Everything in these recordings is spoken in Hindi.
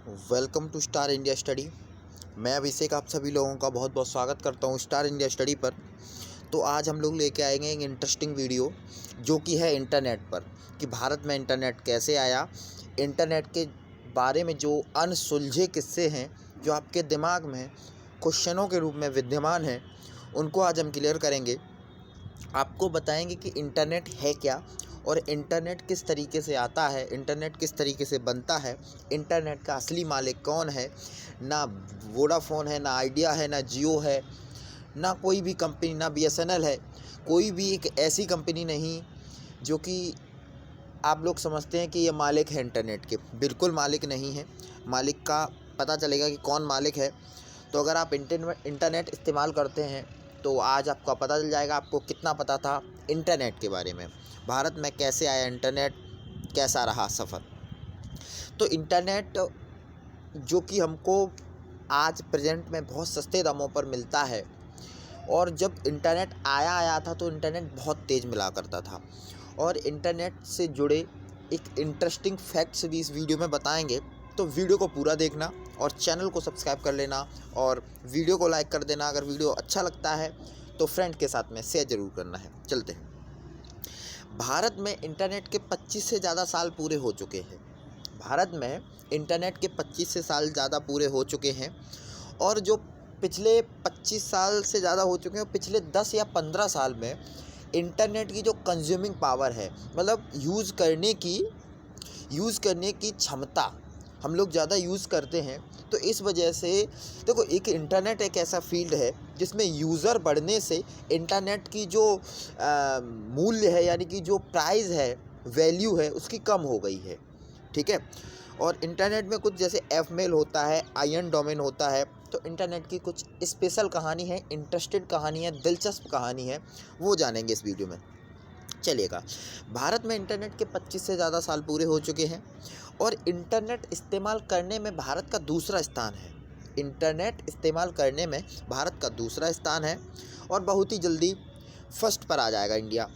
Welcome to Star India study. मैं अभिषेक आप सभी लोगों का बहुत बहुत स्वागत करता हूँ स्टार इंडिया स्टडी पर। तो आज हम लोग लेके आएंगे एक इंटरेस्टिंग वीडियो जो कि है इंटरनेट पर, कि भारत में इंटरनेट कैसे आया। इंटरनेट के बारे में जो अनसुलझे किस्से हैं जो आपके दिमाग में क्वेश्चनों के रूप में विद्यमान हैं, उनको आज हम क्लियर करेंगे। आपको बताएंगे कि इंटरनेट है क्या और इंटरनेट किस तरीके से आता है, इंटरनेट किस तरीके से बनता है, इंटरनेट का असली मालिक कौन है। ना वोडाफोन है, ना आइडिया है, ना जियो है, ना कोई भी कंपनी, ना बीएसएनएल है। कोई भी एक ऐसी कंपनी नहीं जो कि आप लोग समझते हैं कि ये मालिक है इंटरनेट के। बिल्कुल मालिक नहीं है। मालिक का पता चलेगा कि कौन मालिक है तो अगर आप इंटरनेट इस्तेमाल करते हैं तो आज आपको पता चल जाएगा आपको कितना पता था इंटरनेट के बारे में, भारत में कैसे आया इंटरनेट, कैसा रहा सफ़र। तो इंटरनेट जो कि हमको आज प्रेजेंट में बहुत सस्ते दामों पर मिलता है, और जब इंटरनेट आया था तो इंटरनेट बहुत तेज़ मिला करता था। और इंटरनेट से जुड़े एक इंटरेस्टिंग फैक्ट्स भी इस वीडियो में बताएंगे। तो वीडियो को पूरा देखना और चैनल को सब्सक्राइब कर लेना और वीडियो को लाइक कर देना। अगर वीडियो अच्छा लगता है तो फ्रेंड के साथ में शेयर ज़रूर करना है। चलते हैं। भारत में इंटरनेट के 25 से ज़्यादा साल पूरे हो चुके हैं। भारत में इंटरनेट के 25 से साल ज़्यादा पूरे हो चुके हैं, और जो पिछले 25 साल से ज़्यादा हो चुके हैं, पिछले 10 या 15 साल में इंटरनेट की जो कंज्यूमिंग पावर है, मतलब यूज़ करने की क्षमता हम लोग ज़्यादा यूज़ करते हैं। तो इस वजह से देखो, एक इंटरनेट एक ऐसा फील्ड है जिसमें यूज़र बढ़ने से इंटरनेट की जो मूल्य है, यानी कि जो प्राइस है, वैल्यू है, उसकी कम हो गई है। ठीक है। और इंटरनेट में कुछ जैसे एफ मेल होता है, आयन डोमेन होता है। तो इंटरनेट की कुछ स्पेशल कहानी है, इंटरेस्टेड कहानी है, दिलचस्प कहानी है, वो जानेंगे इस वीडियो में। चलिएगा। भारत में इंटरनेट के 25 से ज़्यादा साल पूरे हो चुके हैं और इंटरनेट इस्तेमाल करने में भारत का दूसरा स्थान है। इंटरनेट इस्तेमाल करने में भारत का दूसरा स्थान है और बहुत ही जल्दी फर्स्ट पर आ जाएगा इंडिया।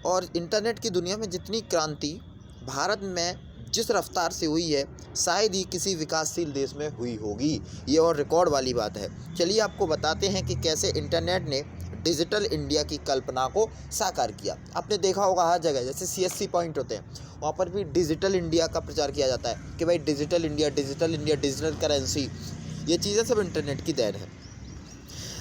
और इंटरनेट की दुनिया में जितनी क्रांति भारत में जिस रफ्तार से हुई है, शायद ही किसी विकासशील देश में हुई होगी। ये और रिकॉर्ड वाली बात है। चलिए आपको बताते हैं कि कैसे इंटरनेट ने डिजिटल इंडिया की कल्पना को साकार किया। आपने देखा होगा हर जगह जैसे सीएससी पॉइंट होते हैं, वहाँ पर भी डिजिटल इंडिया का प्रचार किया जाता है कि भाई डिजिटल इंडिया, डिजिटल करेंसी, ये चीज़ें सब इंटरनेट की देन है।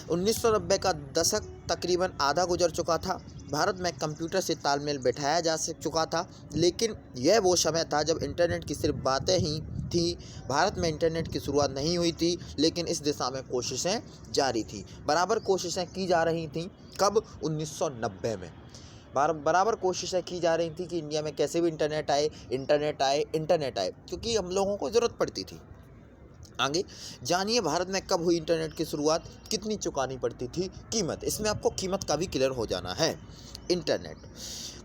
1990 का दशक तकरीबन आधा गुजर चुका था। भारत में कंप्यूटर से तालमेल बैठाया जा चुका था, लेकिन यह वो समय था जब इंटरनेट की सिर्फ बातें ही थी। भारत में इंटरनेट की शुरुआत नहीं हुई थी, लेकिन इस दिशा में कोशिशें जारी थी। बराबर कोशिशें की जा रही थीं। कब? 1990 में बराबर कोशिशें की जा रही थी कि इंडिया में कैसे भी इंटरनेट आए, क्योंकि हम लोगों को ज़रूरत पड़ती थी। आगे जानिए भारत में कब हुई इंटरनेट की शुरुआत, कितनी चुकानी पड़ती थी कीमत। इसमें आपको कीमत का भी क्लियर हो जाना है। इंटरनेट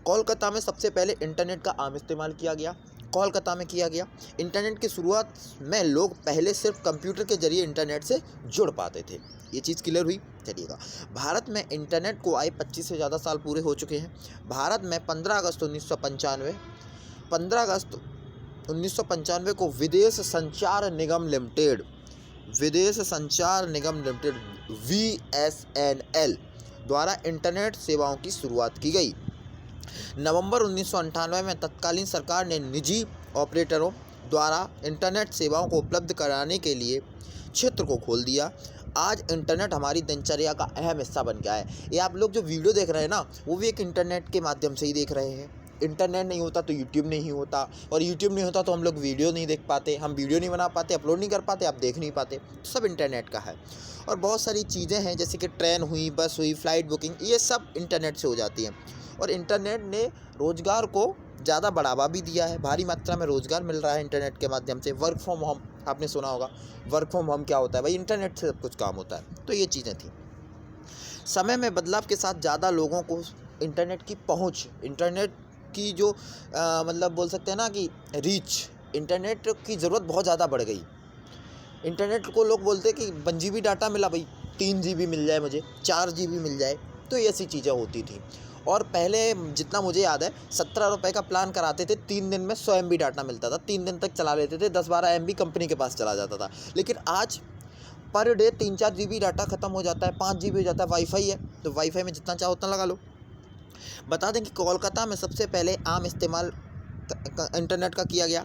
कोलकाता में सबसे पहले इंटरनेट का आम इस्तेमाल किया गया। कोलकाता में किया गया। इंटरनेट की शुरुआत में लोग पहले सिर्फ कंप्यूटर के जरिए इंटरनेट से जुड़ पाते थे। ये चीज़ क्लियर हुई। चलिएगा। भारत में इंटरनेट को आए 25 से ज़्यादा साल पूरे हो चुके हैं। भारत में 15 अगस्त 1995 को विदेश संचार निगम लिमिटेड VSNL द्वारा इंटरनेट सेवाओं की शुरुआत की गई। नवंबर 1998 में तत्कालीन सरकार ने निजी ऑपरेटरों द्वारा इंटरनेट सेवाओं को उपलब्ध कराने के लिए क्षेत्र को खोल दिया। आज इंटरनेट हमारी दिनचर्या का अहम हिस्सा बन गया है। ये आप लोग जो वीडियो देख रहे हैं ना, वो भी एक इंटरनेट के माध्यम से ही देख रहे हैं। इंटरनेट नहीं होता तो यूट्यूब नहीं होता, और यूट्यूब नहीं होता तो हम लोग वीडियो नहीं देख पाते, हम वीडियो नहीं बना पाते, अपलोड नहीं कर पाते, आप देख नहीं पाते। सब इंटरनेट का है। और बहुत सारी चीज़ें हैं जैसे कि ट्रेन हुई, बस हुई, फ़्लाइट बुकिंग, ये सब इंटरनेट से हो जाती हैं। और इंटरनेट ने रोज़गार को ज़्यादा बढ़ावा भी दिया है। भारी मात्रा में रोज़गार मिल रहा है इंटरनेट के माध्यम से। वर्क फ्रॉम होम आपने सुना होगा। वर्क फ्रॉम होम क्या होता है? भाई इंटरनेट से सब कुछ काम होता है। तो ये चीज़ें थी। समय में बदलाव के साथ ज़्यादा लोगों को इंटरनेट की पहुँच, इंटरनेट की जो मतलब बोल सकते हैं ना कि रीच, इंटरनेट की ज़रूरत बहुत ज़्यादा बढ़ गई। इंटरनेट को लोग बोलते हैं कि 1 GB डाटा मिला, भाई 3 GB मिल जाए, मुझे 4 GB मिल जाए। तो ऐसी चीज़ें होती थी। और पहले जितना मुझे याद है 17 रुपये का प्लान कराते थे, 3 दिन में 100 MB डाटा मिलता था, 3 दिन तक चला लेते थे, 10-12 MB कंपनी के पास चला जाता था। लेकिन आज पर डे 3-4 GB डाटा ख़त्म हो जाता है, 5 GB हो जाता है। वाईफाई है तो वाईफाई में जितना चाहो उतना लगा लो। बता दें कि कोलकाता में सबसे पहले आम इस्तेमाल इंटरनेट का किया गया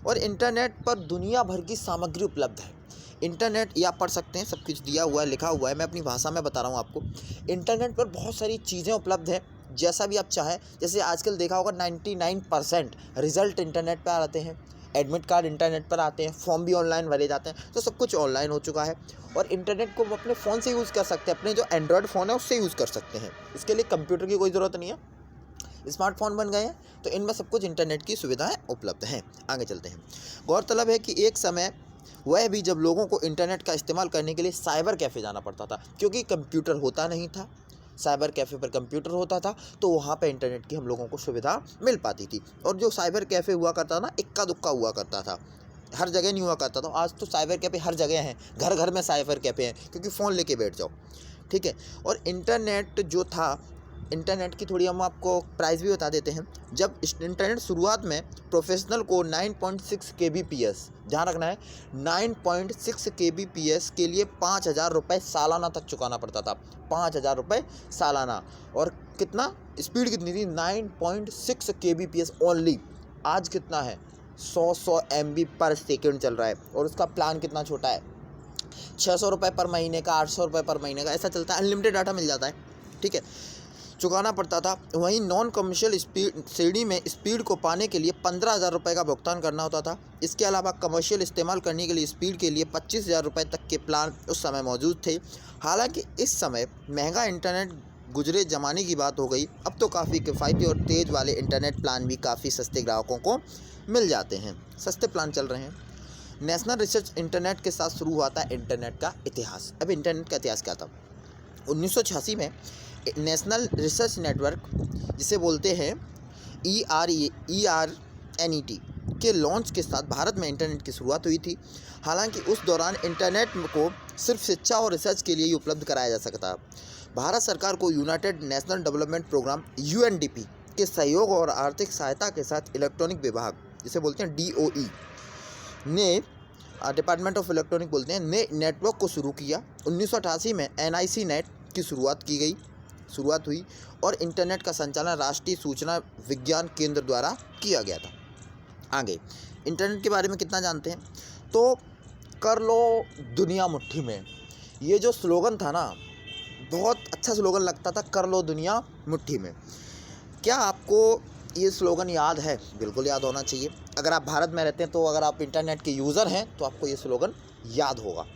और इंटरनेट पर दुनिया भर की सामग्री उपलब्ध है। इंटरनेट ये आप पढ़ सकते हैं, सब कुछ दिया हुआ है, लिखा हुआ है, मैं अपनी भाषा में बता रहा हूँ आपको। इंटरनेट पर बहुत सारी चीज़ें उपलब्ध हैं, जैसा भी आप चाहें। जैसे आजकल देखा होगा 99% रिज़ल्ट इंटरनेट पर आते हैं, एडमिट कार्ड इंटरनेट पर आते हैं, फॉर्म भी ऑनलाइन भरे जाते हैं, तो सब कुछ ऑनलाइन हो चुका है। और इंटरनेट को हम अपने फ़ोन से यूज़ कर सकते हैं, अपने जो एंड्रॉयड फ़ोन है उससे यूज़ कर सकते हैं। इसके लिए कंप्यूटर की कोई ज़रूरत नहीं है, स्मार्टफोन बन गए हैं, तो इनमें सब कुछ इंटरनेट की सुविधाएं उपलब्ध हैं। आगे चलते हैं। गौरतलब है कि एक समय वह भी जब लोगों को इंटरनेट का इस्तेमाल करने के लिए साइबर कैफ़े जाना पड़ता था, क्योंकि कंप्यूटर होता नहीं था। साइबर कैफ़े पर कंप्यूटर होता था, तो वहाँ पे इंटरनेट की हम लोगों को सुविधा मिल पाती थी। और जो साइबर कैफ़े हुआ करता ना, इक्का दुक्का हुआ करता था, हर जगह नहीं हुआ करता था। आज तो साइबर कैफ़े हर जगह हैं, घर घर में साइबर कैफ़े हैं, क्योंकि फ़ोन लेके बैठ जाओ, ठीक है। और इंटरनेट जो था, इंटरनेट की थोड़ी हम आपको प्राइस भी बता देते हैं। जब इंटरनेट शुरुआत में प्रोफेशनल को 9.6 kbps, ध्यान रखना है, 9.6 kbps के लिए 5,000 रुपये सालाना तक चुकाना पड़ता था। 5,000 रुपये सालाना। और कितना स्पीड कितनी थी? 9.6 kbps ओनली। आज कितना है? 100 MB पर सेकेंड चल रहा है। और उसका प्लान कितना छोटा है, 600 रुपये पर महीने का, 800 रुपये पर महीने का, ऐसा चलता है। अनलिमिटेड डाटा मिल जाता है, ठीक है, चुकाना पड़ता था। वहीं नॉन कमर्शियल स्पीड श्रेणी में स्पीड को पाने के लिए 15,000 रुपये का भुगतान करना होता था। इसके अलावा कमर्शियल इस्तेमाल करने के लिए स्पीड के लिए 25,000 रुपये तक के प्लान उस समय मौजूद थे। हालांकि इस समय महंगा इंटरनेट गुजरे ज़माने की बात हो गई। अब तो काफ़ी किफ़ायती और तेज़ वाले इंटरनेट प्लान भी काफ़ी सस्ते ग्राहकों को मिल जाते हैं। सस्ते प्लान चल रहे हैं। नेशनल रिसर्च इंटरनेट के साथ शुरू हुआ था इंटरनेट का इतिहास। अब इंटरनेट का इतिहास क्या था? 1986 में नेशनल रिसर्च नेटवर्क, जिसे बोलते हैं ERNET, के लॉन्च के साथ भारत में इंटरनेट की शुरुआत हुई थी। हालांकि उस दौरान इंटरनेट को सिर्फ शिक्षा और रिसर्च के लिए ही उपलब्ध कराया जा सकता। भारत सरकार को United National Development Programme UNDP के सहयोग और आर्थिक सहायता के साथ इलेक्ट्रॉनिक विभाग, जिसे बोलते हैं DOE, ने डिपार्टमेंट ऑफ इलेक्ट्रॉनिक बोलते हैं, ने नेटवर्क को शुरू किया। 1988 में NIC नेट की शुरुआत हुई और इंटरनेट का संचालन राष्ट्रीय सूचना विज्ञान केंद्र द्वारा किया गया था। आगे इंटरनेट के बारे में कितना जानते हैं? तो कर लो दुनिया मुट्ठी में, ये जो स्लोगन था ना, बहुत अच्छा स्लोगन लगता था, कर लो दुनिया मुट्ठी में। क्या आपको ये स्लोगन याद है? बिल्कुल याद होना चाहिए। अगर आप भारत में रहते हैं, तो अगर आप इंटरनेट के यूज़र हैं, तो आपको ये स्लोगन याद होगा।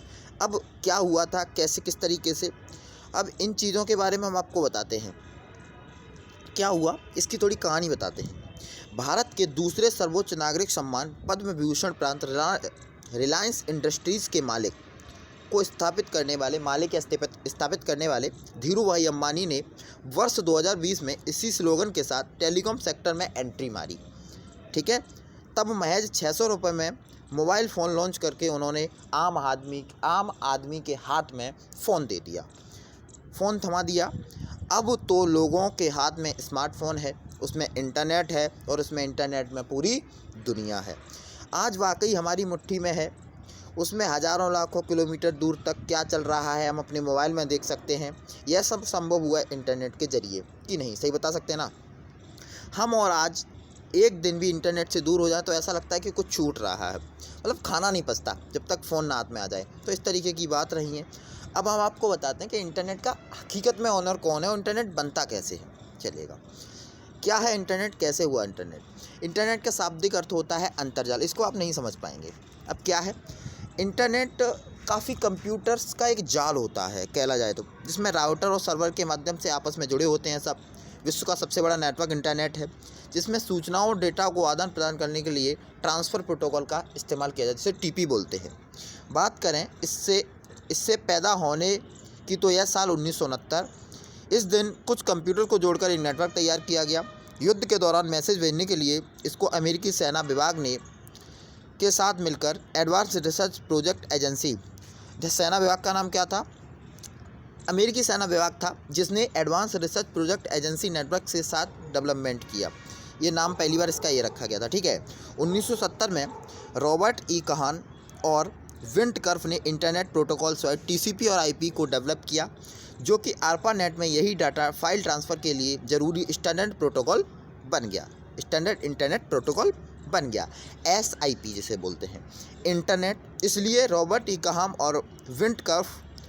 अब क्या हुआ था, कैसे, किस तरीके से, अब इन चीज़ों के बारे में हम आपको बताते हैं। क्या हुआ, इसकी थोड़ी कहानी बताते हैं। भारत के दूसरे सर्वोच्च नागरिक सम्मान पद्म विभूषण प्राप्त रिलायंस इंडस्ट्रीज़ के मालिक स्थापित करने वाले धीरू भाई अंबानी ने वर्ष 2020 में इसी स्लोगन के साथ टेलीकॉम सेक्टर में एंट्री मारी, ठीक है। तब महज 600 रुपये में मोबाइल फ़ोन लॉन्च करके उन्होंने आम आदमी के हाथ में फ़ोन दे दिया, फ़ोन थमा दिया। अब तो लोगों के हाथ में स्मार्टफोन है, उसमें इंटरनेट है और उसमें इंटरनेट में पूरी दुनिया है। आज वाकई हमारी मुट्ठी में है, उसमें हज़ारों लाखों किलोमीटर दूर तक क्या चल रहा है हम अपने मोबाइल में देख सकते हैं। यह सब संभव हुआ है इंटरनेट के ज़रिए, कि नहीं? सही बता सकते हैं ना? हम और आज एक दिन भी इंटरनेट से दूर हो जाए तो ऐसा लगता है कि कुछ छूट रहा है, मतलब खाना नहीं पचता जब तक फ़ोन ना हाथ में आ जाए। तो इस तरीके की बात रही है। अब हम आपको बताते हैं कि इंटरनेट का हकीकत में ओनर कौन है और इंटरनेट बनता कैसे है। चलेगा, क्या है इंटरनेट, कैसे हुआ इंटरनेट? इंटरनेट का शाब्दिक अर्थ होता है अंतर्जाल। इसको आप नहीं समझ पाएंगे। अब क्या है इंटरनेट? काफ़ी कंप्यूटर्स का एक जाल होता है, कहला जाए तो, जिसमें राउटर और सर्वर के माध्यम से आपस में जुड़े होते हैं सब। विश्व का सबसे बड़ा नेटवर्क इंटरनेट है, जिसमें सूचनाओं और डेटा को आदान प्रदान करने के लिए ट्रांसफ़र प्रोटोकॉल का इस्तेमाल किया जाता है, जिसे TP बोलते हैं। बात करें इससे पैदा होने की, तो यह साल 1969। इस दिन कुछ कंप्यूटर को जोड़कर एक नेटवर्क तैयार किया गया। युद्ध के दौरान मैसेज भेजने के लिए इसको अमेरिकी सेना विभाग के साथ मिलकर एडवांस रिसर्च प्रोजेक्ट एजेंसी, सेना विभाग का नाम क्या था? अमेरिकी सेना विभाग था जिसने advance research project agency network के साथ डेवलपमेंट किया। ये नाम पहली बार इसका ये रखा गया था, ठीक है। 1970 में रॉबर्ट ई कहान और विंटकर्फ ने इंटरनेट प्रोटोकॉल सॉइट टीसीपी और आईपी को डेवलप किया, जो कि आर्पानेट में यही डाटा फाइल ट्रांसफ़र के लिए ज़रूरी स्टैंडर्ड प्रोटोकॉल बन गया, स्टैंडर्ड इंटरनेट प्रोटोकॉल बन गया, SIP जिसे बोलते हैं इंटरनेट। इसलिए रॉबर्ट ई कहाम और विंटकर्फ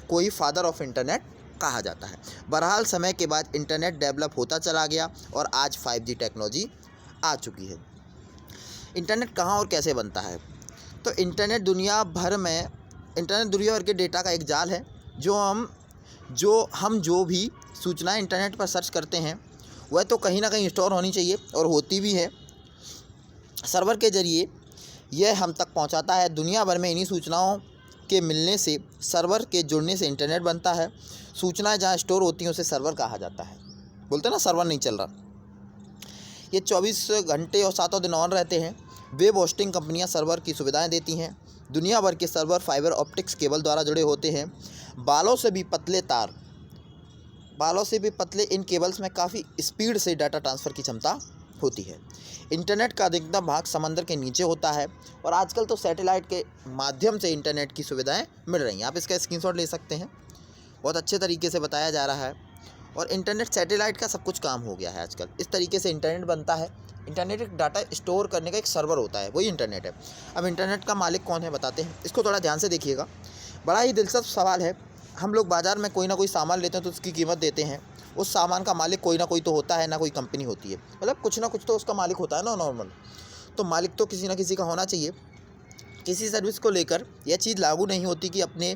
को ही फादर ऑफ इंटरनेट कहा जाता है। बहरहाल समय के बाद इंटरनेट डेवलप होता चला गया और आज 5G टेक्नोलॉजी आ चुकी है। इंटरनेट कहाँ और कैसे बनता है? तो इंटरनेट दुनिया भर के डेटा का एक जाल है। जो भी सूचनाएं इंटरनेट पर सर्च करते हैं वह तो कहीं ना कहीं स्टोर होनी चाहिए और होती भी है। सर्वर के ज़रिए यह हम तक पहुंचाता है। दुनिया भर में इन्हीं सूचनाओं के मिलने से, सर्वर के जुड़ने से इंटरनेट बनता है। सूचनाएं जहां स्टोर होती हैं उसे सर्वर कहा जाता है। बोलते हैं ना सर्वर नहीं चल रहा। ये 24 घंटे और 7 दिन ऑन रहते हैं। वेब होस्टिंग कंपनियां सर्वर की सुविधाएं देती हैं। दुनिया भर के सर्वर फाइबर ऑप्टिक्स केबल द्वारा जुड़े होते हैं। बालों से भी पतले इन केबल्स में काफ़ी स्पीड से डाटा ट्रांसफ़र की क्षमता होती है। इंटरनेट का अधिकतम भाग समंदर के नीचे होता है और आजकल तो सैटेलाइट के माध्यम से इंटरनेट की सुविधाएं मिल रही हैं। आप इसका स्क्रीनशॉट ले सकते हैं। बहुत अच्छे तरीके से बताया जा रहा है और इंटरनेट सैटेलाइट का सब कुछ काम हो गया है आजकल। इस तरीके से इंटरनेट बनता है। इंटरनेट एक डाटा स्टोर करने का एक सर्वर होता है, वही इंटरनेट है। अब इंटरनेट का मालिक कौन है बताते हैं, इसको थोड़ा ध्यान से देखिएगा। बड़ा ही दिलचस्प सवाल है। हम लोग बाज़ार में कोई ना कोई सामान लेते हैं तो उसकी कीमत देते हैं। उस सामान का मालिक कोई ना कोई तो होता है, ना कोई कंपनी होती है। मतलब कुछ ना कुछ तो उसका मालिक होता है ना नॉर्मल। तो मालिक तो किसी ना किसी का होना चाहिए। किसी सर्विस को लेकर यह चीज़ लागू नहीं होती कि अपने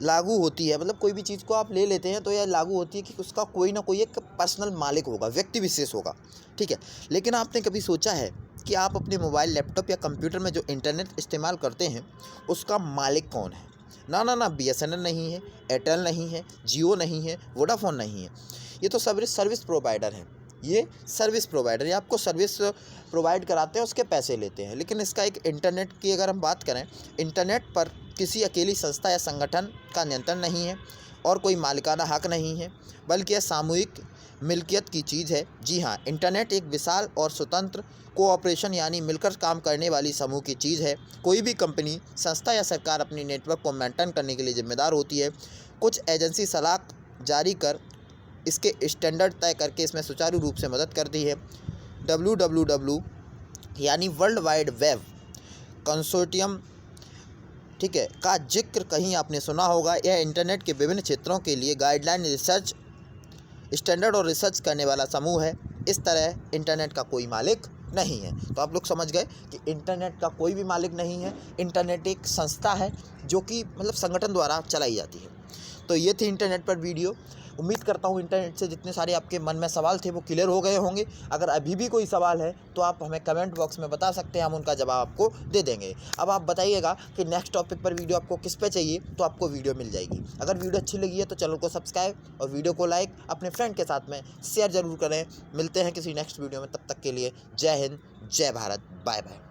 लागू होती है। मतलब कोई भी चीज़ को आप ले लेते हैं तो यह लागू होती है कि उसका कोई ना कोई एक पर्सनल मालिक होगा, व्यक्ति विशेष होगा, ठीक है। लेकिन आपने कभी सोचा है कि आप अपने मोबाइल, लैपटॉप या कंप्यूटर में जो इंटरनेट इस्तेमाल करते हैं उसका मालिक कौन है? ना BSNL नहीं है, एयरटेल नहीं है, जियो नहीं है, वोडाफोन नहीं है। ये तो सर्विस प्रोवाइडर हैं। ये सर्विस प्रोवाइडर, ये आपको सर्विस प्रोवाइड कराते हैं, उसके पैसे लेते हैं। लेकिन इसका एक इंटरनेट की अगर हम बात करें, इंटरनेट पर किसी अकेली संस्था या संगठन का नियंत्रण नहीं है और कोई मालिकाना हक नहीं है, बल्कि यह सामूहिक मिल्कियत की चीज़ है। जी हाँ, इंटरनेट एक विशाल और स्वतंत्र कोऑपरेशन यानी मिलकर काम करने वाली समूह की चीज़ है। कोई भी कंपनी, संस्था या सरकार अपनी नेटवर्क को मेंटेन करने के लिए जिम्मेदार होती है। कुछ एजेंसी सलाह जारी कर इसके स्टैंडर्ड तय करके इसमें सुचारू रूप से मदद करती है। WWW यानी वर्ल्ड वाइड वेब कंसोर्टियम, ठीक है, का जिक्र कहीं आपने सुना होगा। यह इंटरनेट के विभिन्न क्षेत्रों के लिए गाइडलाइन, रिसर्च, स्टैंडर्ड और रिसर्च करने वाला समूह है। इस तरह इंटरनेट का कोई मालिक नहीं है। तो आप लोग समझ गए कि इंटरनेट का कोई भी मालिक नहीं है। इंटरनेट एक संस्था है जो कि मतलब संगठन द्वारा चलाई जाती है। तो ये थी इंटरनेट पर वीडियो। उम्मीद करता हूँ इंटरनेट से जितने सारे आपके मन में सवाल थे वो क्लियर हो गए होंगे। अगर अभी भी कोई सवाल है तो आप हमें कमेंट बॉक्स में बता सकते हैं, हम उनका जवाब आपको दे देंगे। अब आप बताइएगा कि नेक्स्ट टॉपिक पर वीडियो आपको किस पे चाहिए, तो आपको वीडियो मिल जाएगी। अगर वीडियो अच्छी लगी है तो चैनल को सब्सक्राइब और वीडियो को लाइक अपने फ्रेंड के साथ में शेयर ज़रूर करें। मिलते हैं किसी नेक्स्ट वीडियो में, तब तक के लिए जय हिंद, जय भारत, बाय बाय।